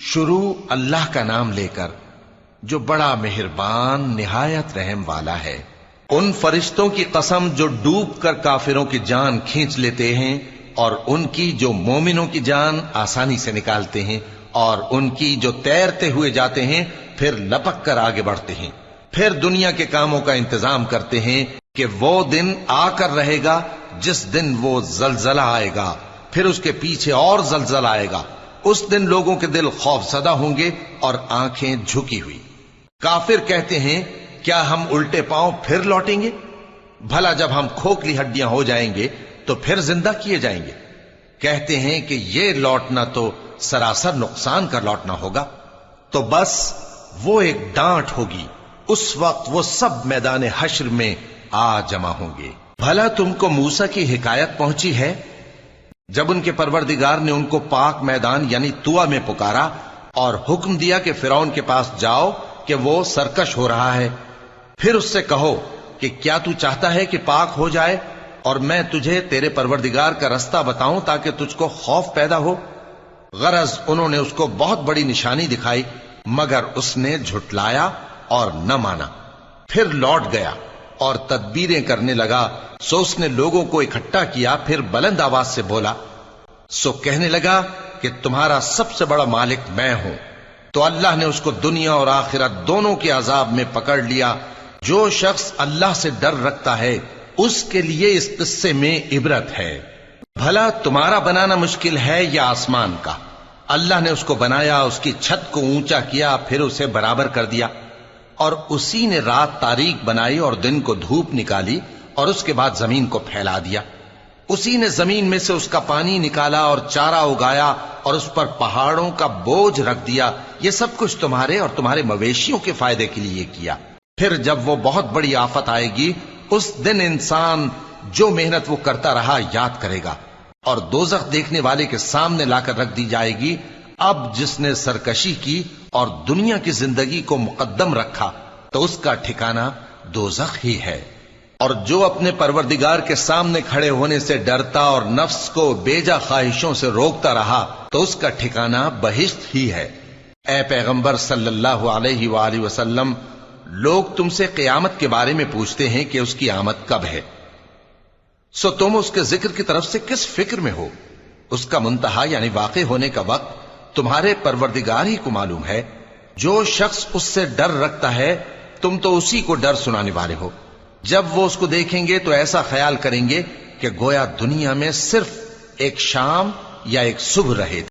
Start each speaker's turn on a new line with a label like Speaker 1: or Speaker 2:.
Speaker 1: شروع اللہ کا نام لے کر جو بڑا مہربان نہایت رحم والا ہے۔ ان فرشتوں کی قسم جو ڈوب کر کافروں کی جان کھینچ لیتے ہیں، اور ان کی جو مومنوں کی جان آسانی سے نکالتے ہیں، اور ان کی جو تیرتے ہوئے جاتے ہیں پھر لپک کر آگے بڑھتے ہیں، پھر دنیا کے کاموں کا انتظام کرتے ہیں کہ وہ دن آ کر رہے گا جس دن وہ زلزلہ آئے گا، پھر اس کے پیچھے اور زلزلہ آئے گا۔ اس دن لوگوں کے دل خوف زدہ ہوں گے اور آنکھیں جھکی ہوئی۔ کافر کہتے ہیں کیا ہم الٹے پاؤں پھر لوٹیں گے؟ بھلا جب ہم کھوکھلی ہڈیاں ہو جائیں گے تو پھر زندہ کیے جائیں گے؟ کہتے ہیں کہ یہ لوٹنا تو سراسر نقصان کا لوٹنا ہوگا۔ تو بس وہ ایک ڈانٹ ہوگی، اس وقت وہ سب میدان حشر میں آ جمع ہوں گے۔ بھلا تم کو موسیٰ کی حکایت پہنچی ہے جب ان کے پروردگار نے ان کو پاک میدان یعنی طویٰ میں پکارا اور حکم دیا کہ فرعون کے پاس جاؤ کہ وہ سرکش ہو رہا ہے، پھر اس سے کہو کہ کیا تو چاہتا ہے کہ پاک ہو جائے اور میں تجھے تیرے پروردگار کا رستہ بتاؤں تاکہ تجھ کو خوف پیدا ہو؟ غرض انہوں نے اس کو بہت بڑی نشانی دکھائی مگر اس نے جھٹلایا اور نہ مانا، پھر لوٹ گیا اور تدبیریں کرنے لگا۔ سو اس نے لوگوں کو اکٹھا کیا، پھر بلند آواز سے بولا، سو کہنے لگا کہ تمہارا سب سے بڑا مالک میں ہوں۔ تو اللہ نے اس کو دنیا اور آخرت دونوں کے عذاب میں پکڑ لیا۔ جو شخص اللہ سے ڈر رکھتا ہے اس کے لیے اس قصے میں عبرت ہے۔ بھلا تمہارا بنانا مشکل ہے یا آسمان کا؟ اللہ نے اس کو بنایا، اس کی چھت کو اونچا کیا، پھر اسے برابر کر دیا، اور اسی نے رات تاریک بنائی اور دن کو دھوپ نکالی، اور اس کے بعد زمین کو پھیلا دیا۔ اسی نے زمین میں سے اس کا پانی نکالا اور چارہ اگایا اور اس پر پہاڑوں کا بوجھ رکھ دیا۔ یہ سب کچھ تمہارے اور تمہارے مویشیوں کے فائدے کے لیے کیا۔ پھر جب وہ بہت بڑی آفت آئے گی اس دن انسان جو محنت وہ کرتا رہا یاد کرے گا، اور دوزخ دیکھنے والے کے سامنے لا کر رکھ دی جائے گی۔ اب جس نے سرکشی کی اور دنیا کی زندگی کو مقدم رکھا تو اس کا ٹھکانہ دوزخ ہی ہے۔ اور جو اپنے پروردگار کے سامنے کھڑے ہونے سے ڈرتا اور نفس کو بیجا خواہشوں سے روکتا رہا تو اس کا ٹھکانہ بہشت ہی ہے۔ اے پیغمبر صلی اللہ علیہ وآلہ وسلم، لوگ تم سے قیامت کے بارے میں پوچھتے ہیں کہ اس کی آمد کب ہے، سو تم اس کے ذکر کی طرف سے کس فکر میں ہو؟ اس کا منتہا یعنی واقع ہونے کا وقت تمہارے پروردگار ہی کو معلوم ہے۔ جو شخص اس سے ڈر رکھتا ہے تم تو اسی کو ڈر سنانے والے ہو۔ جب وہ اس کو دیکھیں گے تو ایسا خیال کریں گے کہ گویا دنیا میں صرف ایک شام یا ایک صبح رہے تھے۔